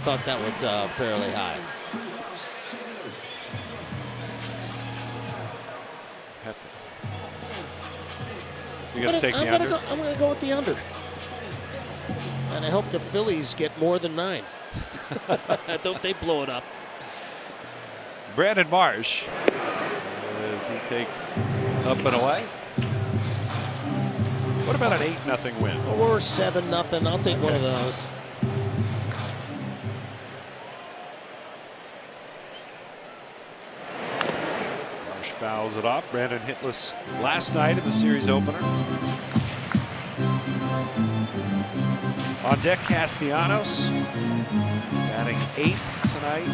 thought that was fairly high. You got to take the under? I'm going to go with the under. And I hope the Phillies get more than 9. Don't they blow it up. Brandon Marsh, as he takes up and away. What about an 8-0 win? Or 7-0. I'll take one of those. Marsh fouls it off. Brandon hitless last night in the series opener. On deck, Castellanos batting 8th tonight.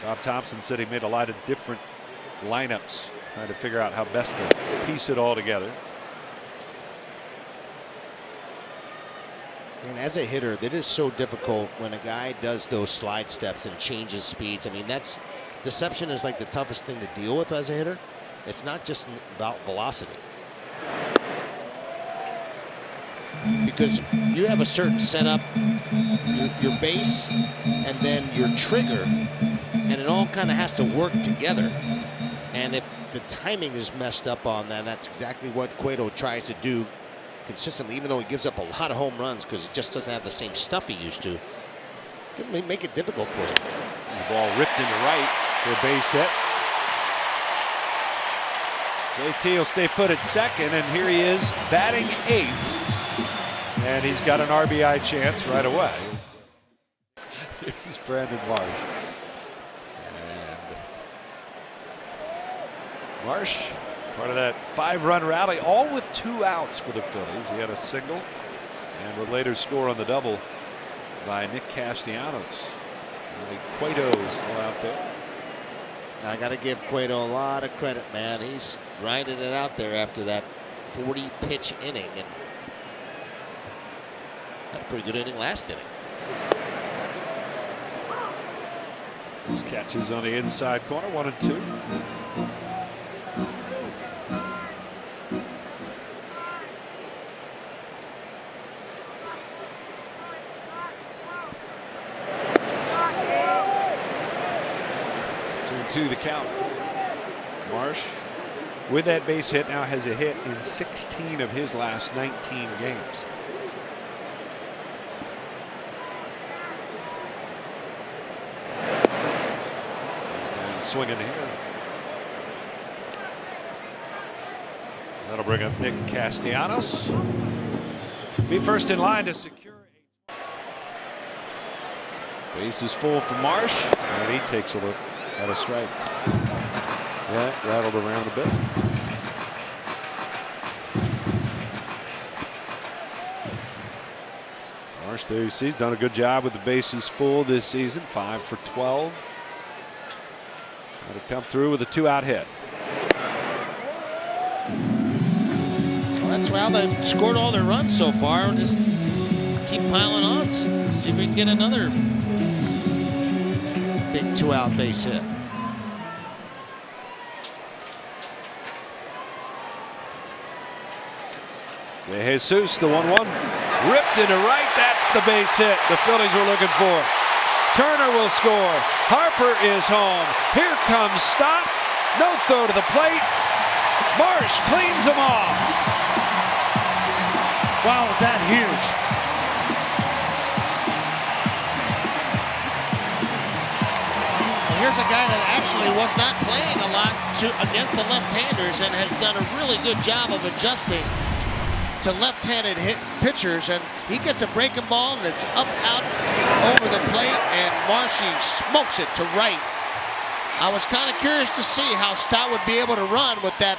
Bob Thompson said he made a lot of different lineups, trying to figure out how best to piece it all together. And as a hitter, that is so difficult when a guy does those slide steps and changes speeds. I mean, deception is like the toughest thing to deal with as a hitter. It's not just about velocity. Because you have a certain setup, your base, and then your trigger, and it all kind of has to work together. And if the timing is messed up on that, that's exactly what Cueto tries to do consistently, even though he gives up a lot of home runs because he just doesn't have the same stuff he used to. It may make it difficult for him. The ball ripped into right for a base hit. JT will stay put at second, and here he is batting 8th. And he's got an RBI chance right away. Here's Brandon Marsh. And Marsh, part of that 5-run rally, all with 2 outs for the Phillies. He had a single and would later score on the double by Nick Castellanos. Cueto's still out there. I got to give Cueto a lot of credit, man. He's grinding it out there after that 40-pitch inning. And had a pretty good inning last inning. His catches on the inside corner, 1 and 2. Two the count. Marsh, with that base hit, now has a hit in 16 of his last 19 games. Swinging here. That'll bring up Nick Castellanos. Be first in line to secure. Base is full for Marsh, and he takes a look at a strike. Yeah, rattled around a bit. Marsh, there you see, he's done a good job with the bases full this season. 5 for 12. To come through with a 2-out hit. Well, that's how they've scored all their runs so far. Just keep piling on. See if we can get another big 2-out base hit. De Jesus, the 1-1. Ripped into right. That's the base hit the Phillies were looking for. Turner will score. Harper is home. Here comes Stott. No throw to the plate. Marsh cleans them off. Wow, is that huge? And here's a guy that actually was not playing a lot against the left-handers and has done a really good job of adjusting to left-handed pitchers, and he gets a breaking ball and it's up out over the plate, and Marshy smokes it to right. I was kind of curious to see how Stott would be able to run with that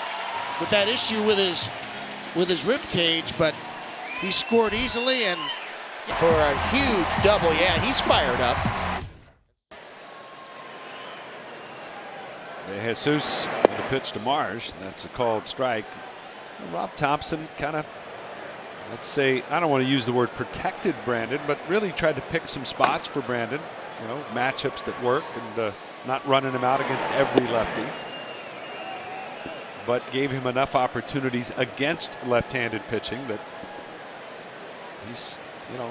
issue with his rib cage, but he scored easily and for a huge double. Yeah, he's fired up. De Jesus with a pitch to Marsh. That's a called strike. Rob Thompson kind of, let's say, I don't want to use the word protected Brandon, but really tried to pick some spots for Brandon, you know, matchups that work, and not running him out against every lefty, but gave him enough opportunities against left-handed pitching that he's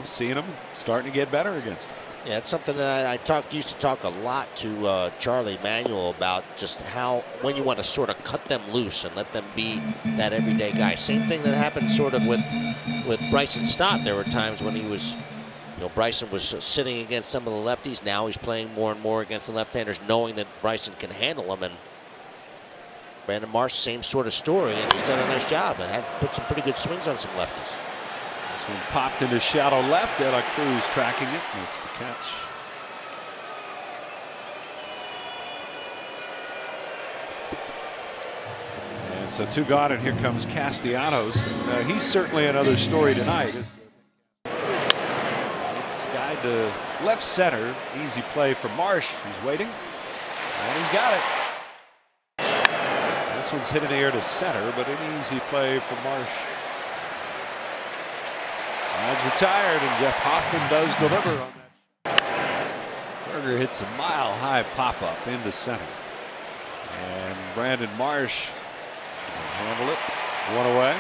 seeing them starting to get better against them. Yeah, it's something that I used to talk a lot to Charlie Manuel about, just how when you want to sort of cut them loose and let them be that everyday guy. Same thing that happened sort of with Bryson Stott. There were times when he was, Bryson was sitting against some of the lefties. Now he's playing more and more against the left-handers, knowing that Bryson can handle them. And Brandon Marsh, same sort of story, and he's done a nice job and had put some pretty good swings on some lefties. This one popped into shallow left. De La Cruz tracking it, makes the catch. And so 2 gone, and here comes Castellanos. He's certainly another story tonight. It's guy to left center. Easy play for Marsh. He's waiting, and he's got it. This one's hit in the air to center, but an easy play for Marsh. Side's retired, and Jeff Hoffman does deliver on that. Berger hits a mile-high pop-up into center. And Brandon Marsh will handle it. 1 away.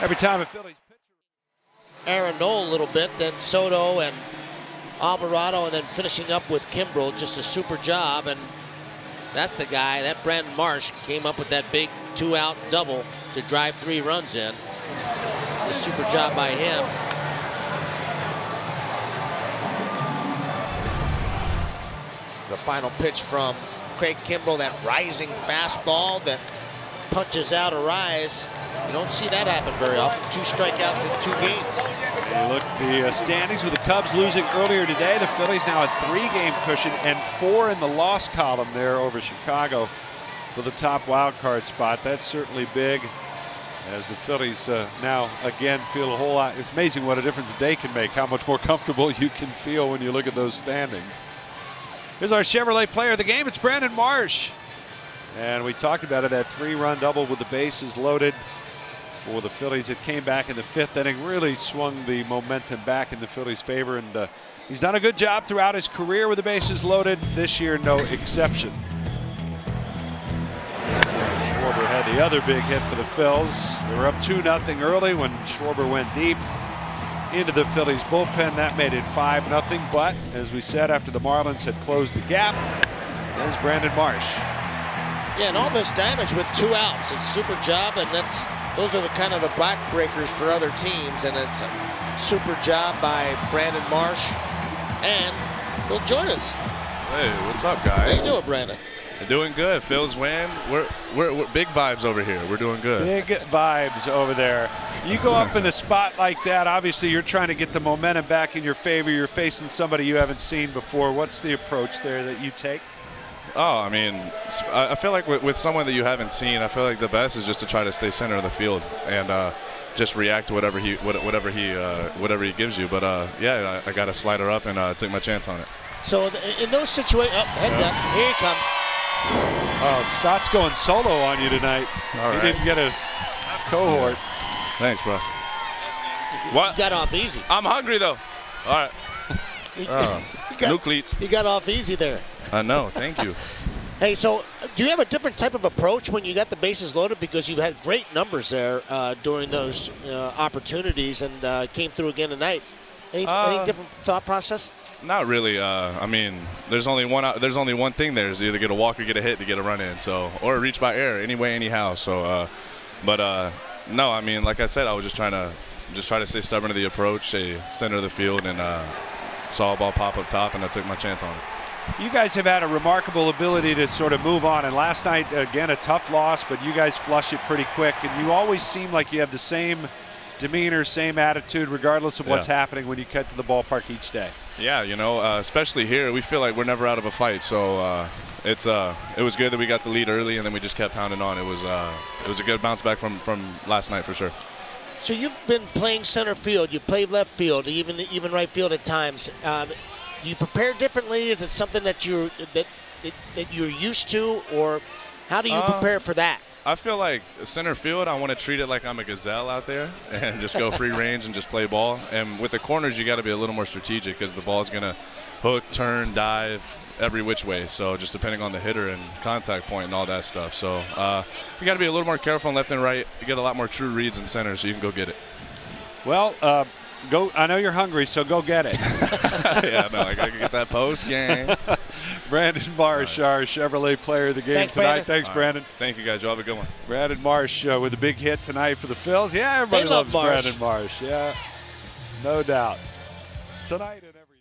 Every time a Phillies pitcher. Aaron Noel a little bit, then Soto and Alvarado, and then finishing up with Kimbrel. Just a super job, and that's the guy, that Brandon Marsh, came up with that big 2-out double to drive 3 runs in. It's a super job by him. The final pitch from Craig Kimbrel, that rising fastball that punches out a rise. You don't see that happen very often. 2 strikeouts in 2 games. You look at the standings with the Cubs losing earlier today. The Phillies now a 3-game cushion and 4 in the loss column there over Chicago for the top wild card spot. That's certainly big, as the Phillies now again feel a whole lot. It's amazing what a difference a day can make, how much more comfortable you can feel when you look at those standings. Here's our Chevrolet player of the game. It's Brandon Marsh. And we talked about it, that 3-run double with the bases loaded for the Phillies. It came back in the 5th inning, really swung the momentum back in the Phillies' favor. And he's done a good job throughout his career with the bases loaded. This year, no exception. Schwarber had the other big hit for the Phils. They were up 2-0 early when Schwarber went deep into the Phillies bullpen. That made it 5-0. But as we said, after the Marlins had closed the gap, there's Brandon Marsh. Yeah, and all this damage with 2 outs. It's a super job, and those are the kind of the backbreakers for other teams, and it's a super job by Brandon Marsh. And he'll join us. Hey, what's up, guys? How you doing, Brandon? Doing good. Phil's win. We're big vibes over here. We're doing good. Big vibes over there. You go up in a spot like that, obviously you're trying to get the momentum back in your favor. You're facing somebody you haven't seen before. What's the approach there that you take? Oh, I mean, I feel like with someone that you haven't seen, I feel like the best is just to try to stay center of the field and just react to whatever he gives you. But yeah, I got to slide her up and take my chance on it. So in those situations, heads up, here he comes. Oh, Stott's going solo on you tonight. All right. He didn't get a cohort. Thanks, bro. What? He got off easy. I'm hungry though. All right. New cleats. He got off easy there. I know. Thank you. Hey, so do you have a different type of approach when you got the bases loaded, because you've had great numbers there during those opportunities and came through again tonight? Any different thought process? Not really. I mean, there's only one thing there, is either get a walk or get a hit to get a run in. So, or reach by air, anyway, anyhow. So, no. I mean, like I said, I was just try to stay stubborn to the approach, stay center of the field, and saw a ball pop up top, and I took my chance on it. You guys have had a remarkable ability to sort of move on, and last night, again, a tough loss, but you guys flush it pretty quick, and you always seem like you have the same demeanor, same attitude, regardless of what's happening when you get to the ballpark each day. Yeah, you know, especially here, we feel like we're never out of a fight, so it was good that we got the lead early, and then we just kept pounding on. It was a good bounce back from last night for sure. So you've been playing center field, you played left field, even right field at times. You prepare differently? Is it something that you're used to, or how do you prepare for that? I feel like center field, I want to treat it like I'm a gazelle out there and just go free range and just play ball. And with the corners, you got to be a little more strategic, because the ball's going to hook, turn, dive every which way. So just depending on the hitter and contact point and all that stuff. So you got to be a little more careful on left and right. You get a lot more true reads in center, so you can go get it. Well, Go. I know you're hungry, so go get it. Yeah, no, I got to get that post game. Brandon Marsh, our Chevrolet player of the game Thanks, tonight. Brandon. Thanks, Brandon. Thank you, guys. You have a good one. Brandon Marsh with a big hit tonight for the Phillies. Yeah, everybody They love loves Marsh. Brandon Marsh. Yeah, no doubt. Tonight and every